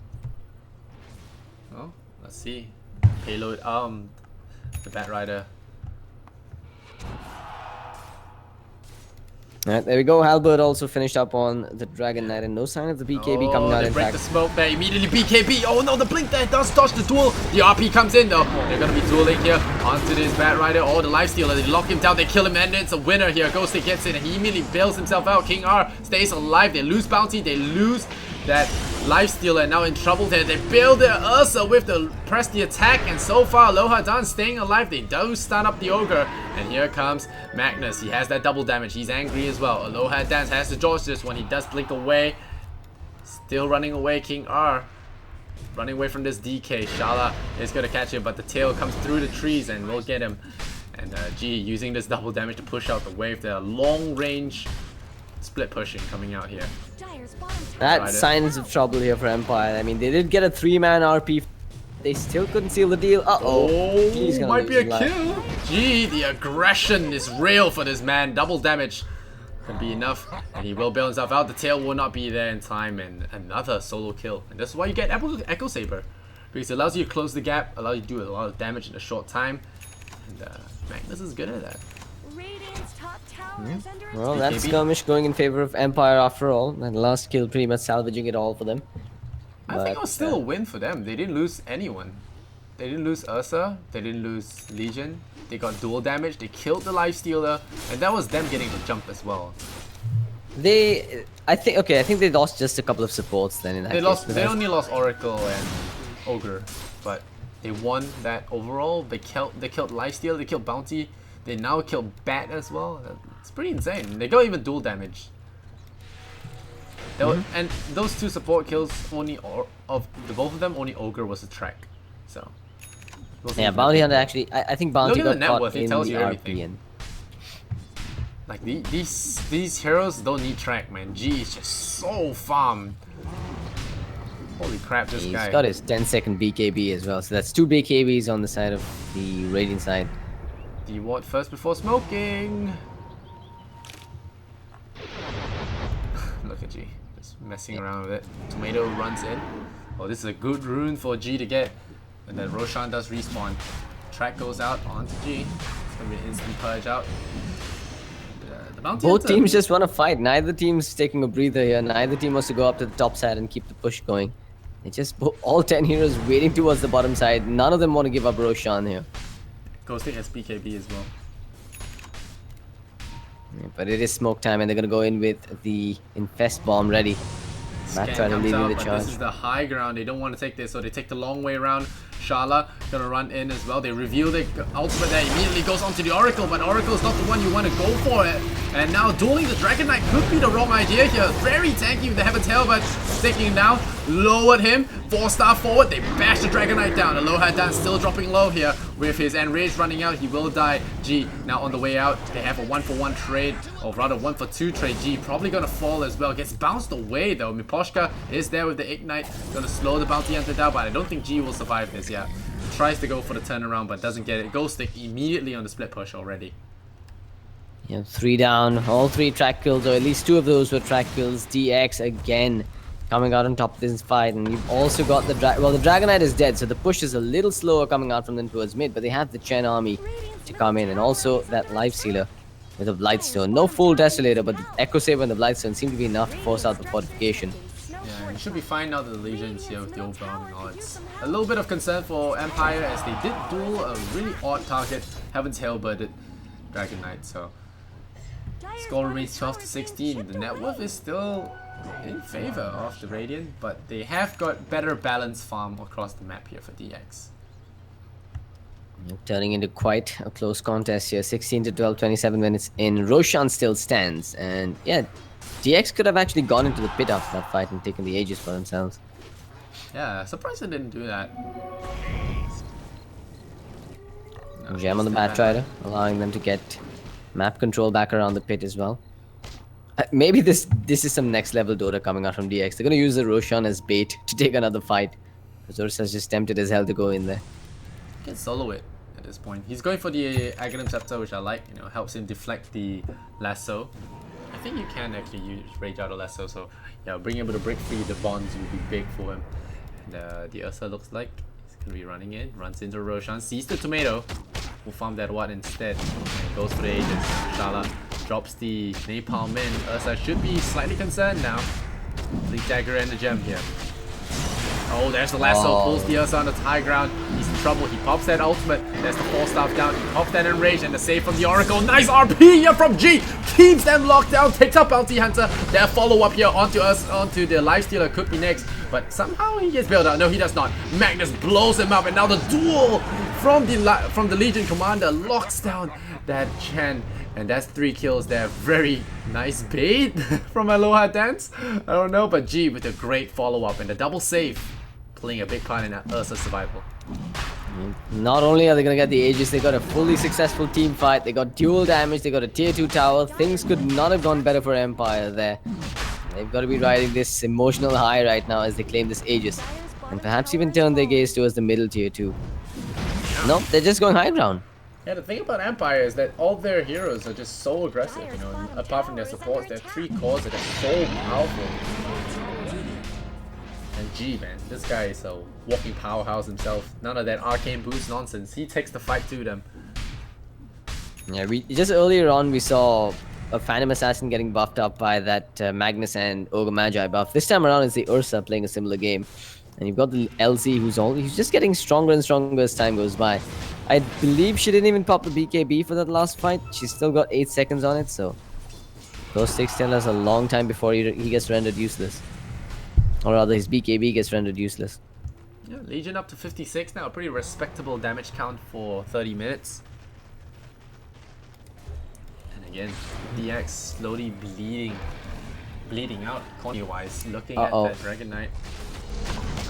Well, let's see. Payload the Bat Rider. Alright, there we go. Halberd also finished up on the Dragon Knight, and no sign of the BKB coming out. They In break fact, the smoke there immediately. BKB. Oh no, the blink there does dodge the duel. The RP comes in though. They're gonna be dueling here onto this Bat Rider. Oh, the lifestealer. They lock him down. They kill him, and it's a winner here. Ghosty gets in, and he immediately bails himself out. King R stays alive. They lose bounty. They lose that lifestealer. Now in trouble there. They bail their Ursa with the press the attack, and so far Aloha Dan staying alive. They do stun up the ogre, and here comes Magnus. He has that double damage. He's angry as well. Aloha Dance has to dodge this one. He does blink away. Still running away. King R running away from this DK. Shala is going to catch him, but the tail comes through the trees and will get him. And G using this double damage to push out the wave. The long range split pushing coming out here. Dire's bottom tower. that's signs of trouble here for Empire. I mean, they did get a 3-man RP. They still couldn't seal the deal. Oh, He's gonna might be lose a his life. kill. Gee, the aggression is real for this man. Double damage can be enough, and he will bail himself out. The tail will not be there in time, and another solo kill. And that's why you get Echo Saber, because it allows you to close the gap, allows you to do a lot of damage in a short time. And Magnus is good at that. Radiant's top tower is under attack. Well, that BKB. skirmish going in favor of Empire after all. That last kill pretty much salvaging it all for them. I think it But, was still a win for them. They didn't lose anyone. They didn't lose Ursa. They didn't lose Legion. They got dual damage. They killed the Lifestealer, and that was them getting the jump as well. I think they lost just a couple of supports then in that case. They only lost Oracle and Ogre, but they won that overall. They killed Lifesteal. They killed Bounty. They now killed Bat as well. It's pretty insane. They got even dual damage. And those 2 support kills, only of the both of them, only Ogre was a track. So Yeah, Bounty Hunter actually. I think Bounty Look at the got net caught worth, it in tells the you RP. everything. And like these heroes don't need track, man. G is just so farmed. Holy crap, this he's guy. got his 10-second BKB as well. So that's 2 BKBs on the side of the Radiant side. The what first before smoking? Look at G, just messing around with it. Tomato runs in. Oh, this is a good rune for G to get. And then Roshan does respawn. Track goes out onto G. It's gonna be an instant purge out. The bounty Both hunter- teams just want to fight. Neither team's taking a breather here. Neither team wants to go up to the top side and keep the push going. They just all 10 heroes waiting towards the bottom side. None of them want to give up Roshan here. Ghosting has BKB as well. Yeah, but it is smoke time, and they're gonna go in with the infest bomb ready. Scan Matt trying to comes lead out, the but charge. this is the high ground. They don't want to take this, so they take the long way around. Shala gonna run in as well. They reveal the ultimate there. Immediately goes onto the Oracle, but Oracle's not the one you want to go for it. And now dueling the Dragon Knight could be the wrong idea here. Very tanky with the Heaven Tail, but taking him down. Lowered him. 4-star forward. They bash the Dragon Knight down. Aloha Dan still dropping low here with his Enrage running out. He will die. G now on the way out. They have a 1-for-1 trade, or rather 1-for-2 trade. G probably gonna fall as well. Gets bounced away though. Miposhka is there with the Ignite. Gonna slow the Bounty Hunter down, but I don't think G will survive this yet. Tries to go for the turnaround, but doesn't get it. Ghost Stick immediately on the split push already. Yeah, 3 down. All 3 track kills, or at least 2 of those were track kills. DX again coming out on top of this fight, and you've also got the the Dragon Knight is dead, so the push is a little slower coming out from them towards mid, but they have the Chen army to come in, and also that Life Sealer. with a Blightstone. No full Desolator, but the Echo Saber and the Blightstone seem to be enough to force out the fortification. Yeah, you should be fine now that the Legion's here with the overwhelming odds. A little bit of concern for Empire as they did duel a really odd target, Heaven's Hailbirded Dragon Knight, so score remains 12 to 16. The net worth is still in favor of the Radiant, but they have got better balanced farm across the map here for DX. Turning into quite a close contest here. 16 to 12, 27 minutes in. Roshan still stands, and yeah, DX could have actually gone into the pit after that fight and taken the Aegis for themselves. Yeah, surprised they didn't do that. No, Gem on the Batrider, allowing them to get map control back around the pit as well. Maybe this is some next level Dota coming out from DX. They're gonna use the Roshan as bait to take another fight. Because Ursa's just tempted as hell to go in there. He can solo it at this point. He's going for the Aghanim Scepter, which I like. You know, helps him deflect the lasso. I think you can actually use Rage out of lasso. So yeah, being able to break free the bonds will be big for him. And the Ursa looks like he's gonna be running in. Runs into Roshan, sees the tomato. Will farm that one instead. And goes for the Aegis. Shala drops the Napalm in. Ursa should be slightly concerned now. Bleak Dagger and the gem here. Oh, there's the lasso, pulls the Ursa on the high ground. He's in trouble. He pops that ultimate. There's the 4-staff down. He pops that enrage and the save from the Oracle. Nice RP here from G. Keeps them locked down. Takes up Bounty Hunter. Their follow-up here onto us, onto the Lifestealer could be next. But somehow he gets bailed out. No, he does not. Magnus blows him up, and now the duel from the Legion Commander locks down that Chen. And that's 3 kills there. Very nice bait from Aloha Dance. I don't know, but G with a great follow-up and a double save, playing a big part in that Ursa's survival. Not only are they gonna get the Aegis, they got a fully successful team fight. They got dual damage. They got a tier 2 tower. Things could not have gone better for Empire there. They've got to be riding this emotional high right now as they claim this Aegis, and perhaps even turn their gaze towards the middle tier 2. Nope, they're just going high ground. Yeah, the thing about Empire is that all their heroes are just so aggressive, you know, apart from their supports, they have 3 cores that are so powerful. And G, man, this guy is a walking powerhouse himself. None of that arcane boost nonsense. He takes the fight to them. Yeah, just earlier on we saw a Phantom Assassin getting buffed up by that Magnus and Ogre Magi buff. This time around it's the Ursa playing a similar game. And you've got the LZ who's just getting stronger and stronger as time goes by. I believe she didn't even pop the BKB for that last fight. She's still got 8 seconds on it, so those 6 tell us a long time before he gets rendered useless. Or rather, his BKB gets rendered useless. Yeah, Legion up to 56 now, a pretty respectable damage count for 30 minutes. And again, DX slowly bleeding out corner-wise, looking at that Dragon Knight.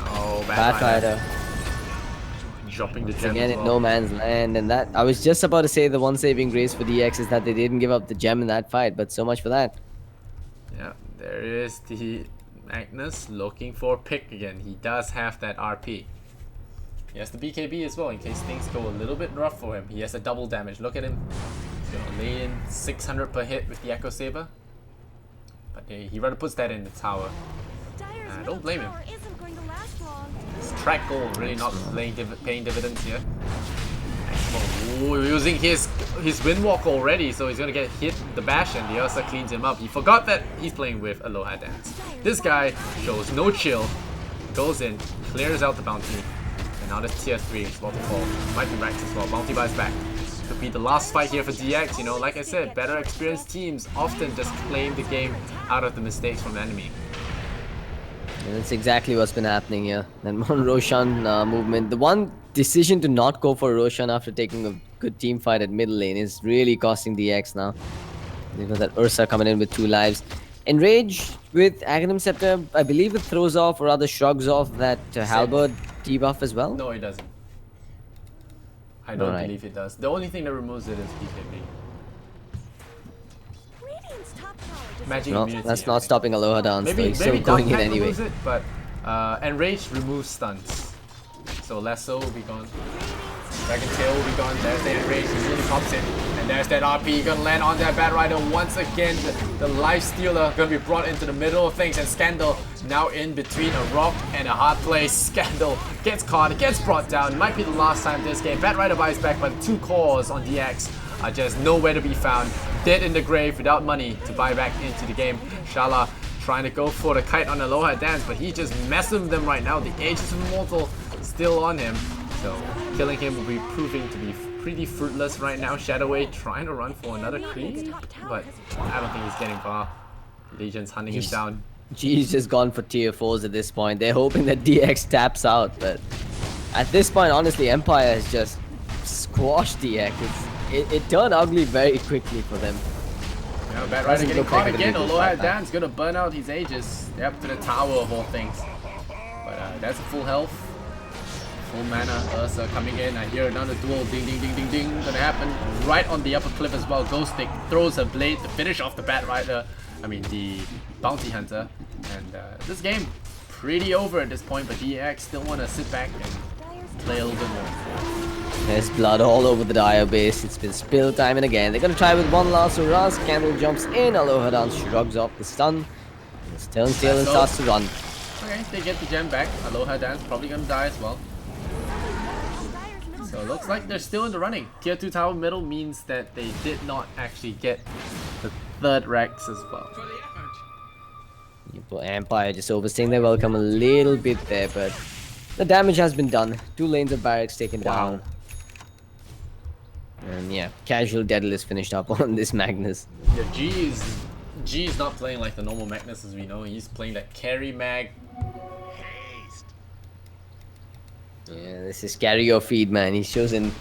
Oh, Batrider. Dropping the gem Again as in well. no man's land, and that I was just about to say the one saving grace for DX is that they didn't give up the gem in that fight, but so much for that. Yeah, there is the Magnus looking for a pick again. He does have that RP. He has the BKB as well in case things go a little bit rough for him. He has a double damage. Look at him. He's gonna lay in 600 per hit with the Echo Saber. But he rather puts that in the tower. I don't blame him. His track goal really not paying dividends here. Ooh, using his windwalk already, so he's gonna get hit the bash and the Ursa cleans him up. He forgot that he's playing with Aloha Dance. This guy shows no chill, goes in, clears out the bounty, and now this tier 3 is about to fall. Might be Rax as well. Bounty buys back. Could be the last fight here for DX. You know, like I said, better experienced teams often just claim the game out of the mistakes from the enemy. And that's exactly what's been happening here. And one Roshan movement. The one decision to not go for Roshan after taking a good team fight at middle lane is really costing DX now. They've got that Ursa coming in with 2 lives. Enrage with Aghanim Scepter, I believe it throws off or rather shrugs off that Halberd debuff as well. No, it doesn't. I don't believe it does. The only thing that removes it is BKB. Magic No, immunity, that's I not think. stopping Aloha Dance. Maybe, He's still maybe going in Dark Knight anyway. removes it, but Enrage removes stuns. So Lasso will be gone. Dragon Tail will be gone. There's the Enrage. He really pops it. And there's that RP. Gonna land on that Batrider once again. The Lifestealer gonna be brought into the middle of things. And Scandal now in between a rock and a hard place. Scandal gets caught, gets brought down. Might be the last time this game. Batrider buys back, but 2 cores on DX are just nowhere to be found. Dead in the grave without money to buy back into the game. Shala trying to go for the kite on Aloha Dance, but he's just messing with them right now. The Aegis of Immortal still on him. So killing him will be proving to be pretty fruitless right now. Shadowway trying to run for another creep, but I don't think he's getting far. Legion's hunting him down. G's just gone for tier 4s at this point. They're hoping that DX taps out, but at this point, honestly, Empire has just squashed DX. It turned ugly very quickly for them. Yeah, Bad Rider getting caught again. Aloha Dan's gonna burn out his Aegis. They're up to the tower of all things. But that's a full health. Full mana. Ursa coming in. I hear another duel. Ding, ding, ding, ding, ding. Gonna happen right on the upper cliff as well. Ghost Stick throws a blade to finish off the Bad Rider. I mean, the Bounty Hunter. And this game, pretty over at this point, but DX still want to sit back and play a little bit more. There's blood all over the Dire base. It's been spilled time and again. They're gonna try with one last Raz. Candle jumps in. Aloha Dance shrugs off the stun. Turns tail and starts to run. Okay, they get the gem back. Aloha Dance probably gonna die as well. So it looks like they're still in the running. Tier 2 tower middle means that they did not actually get the third Rex as well. Empire just overstaying their welcome a little bit there, but the damage has been done. 2 lanes of barracks taken down. And yeah, casual Daedalus finished up on this Magnus. Yeah, G is not playing like the normal Magnus as we know. He's playing that carry mag. Yeah, this is carry your feed, man. He's chosen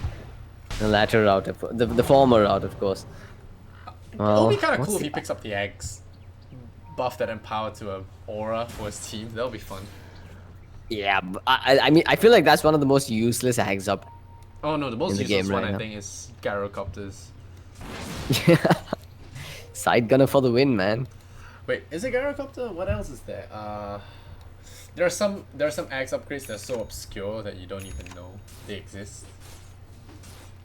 the latter route, the former route, of course. Well, it'll be kind of cool if he picks up the eggs, buff that empower to a aura for his team. That'll be fun. Yeah, I mean, I feel like that's one of the most useless eggs up. Oh no, the most useless one I now. think is Gyrocopters. Side gunner for the win, man. Wait, is it Gyrocopter? What else is there? There are some axe upgrades that are so obscure that you don't even know they exist.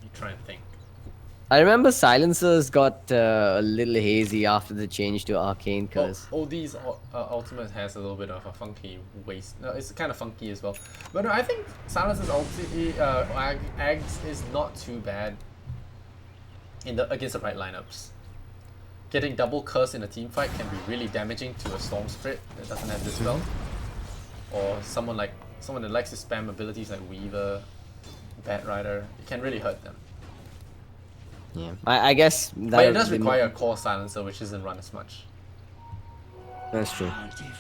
You try and think. I remember Silencers got a little hazy after the change to Arcane, cause OD's ultimate has a little bit of a funky waste. No, it's kind of funky as well. But no, I think Silencer's ulti Ags is not too bad against the right lineups. Getting double curse in a team fight can be really damaging to a Storm Spirit that doesn't have this spell. Or someone that likes to spam abilities like Weaver, Bat Rider, it can really hurt them. yeah, I guess that. But it does require a core silencer, which isn't run as much. That's true.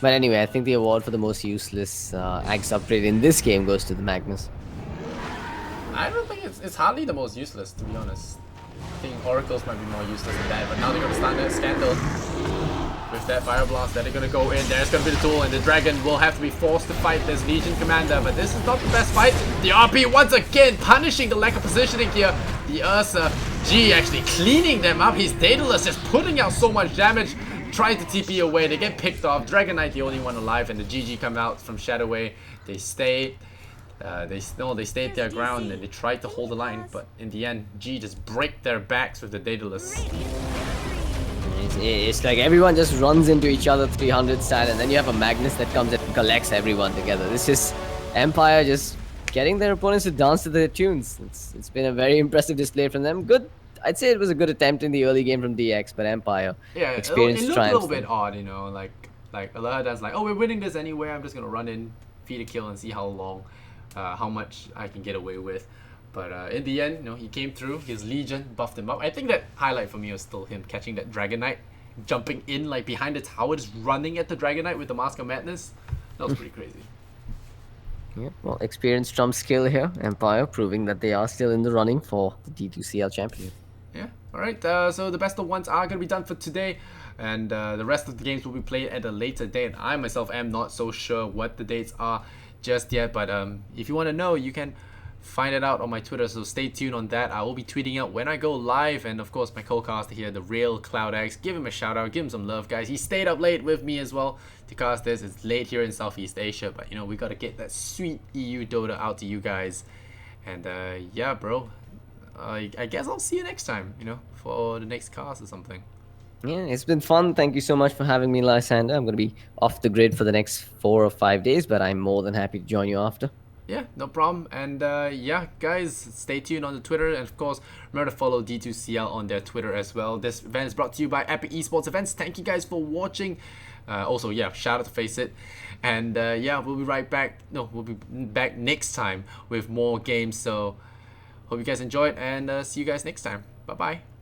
But anyway, I think the award for the most useless axe upgrade in this game goes to the Magnus. I don't think it's hardly the most useless, to be honest. I think Oracles might be more useless than that, but now they're gonna start that Scandal. With that Fire Blast, they're gonna go in. There's gonna be the duel, and the Dragon will have to be forced to fight this Legion Commander, but this is not the best fight. The RP once again punishing the lack of positioning here. The Ursa G actually cleaning them up. His Daedalus just putting out so much damage, trying to TP away. They get picked off. Dragon Knight the only one alive, and the GG come out from Shadowway. They stay. They stayed their ground and they tried to hold the line, but in the end, G just break their backs with the Daedalus. It's like everyone just runs into each other 300 style, and then you have a Magnus that comes and collects everyone together. This is Empire just getting their opponents to dance to their tunes. It's been a very impressive display from them. Good, I'd say it was a good attempt in the early game from DX, but Empire experienced it looked triumph. a little bit odd, you know, like Aloha does like, oh, we're winning this anyway. I'm just gonna run in, feed a kill, and see how much I can get away with. But in the end, you know, he came through. His Legion buffed him up. I think that highlight for me was still him catching that Dragon Knight, jumping in like behind the tower, just running at the Dragon Knight with the Mask of Madness. That was pretty crazy. Yeah, well, experience trumps skill here. Empire proving that they are still in the running for the D2CL champion. Yeah, alright, so the best of ones are going to be done for today, and the rest of the games will be played at a later date. I myself am not so sure what the dates are just yet, but if you want to know, you can find it out on my Twitter, so stay tuned on that. I will be tweeting out when I go live, and of course my co-caster here, the real CloudX, give him a shout out, give him some love, guys. He stayed up late with me as well to cast this. It's late here in Southeast Asia, but you know, we got to get that sweet EU Dota out to you guys. And yeah, bro, I guess I'll see you next time, you know, for the next cast or something. Yeah, it's been fun. Thank you so much for having me, Lysander. I'm going to be off the grid for the next 4 or 5 days, but I'm more than happy to join you after. Yeah, no problem. And yeah, guys, stay tuned on the Twitter, and of course, remember to follow D2CL on their Twitter as well. This event is brought to you by Epic Esports Events. Thank you guys for watching. Also, yeah, shout out to Face It. And yeah, we'll be right back. No, we'll be back next time with more games. So hope you guys enjoyed, and see you guys next time. Bye bye.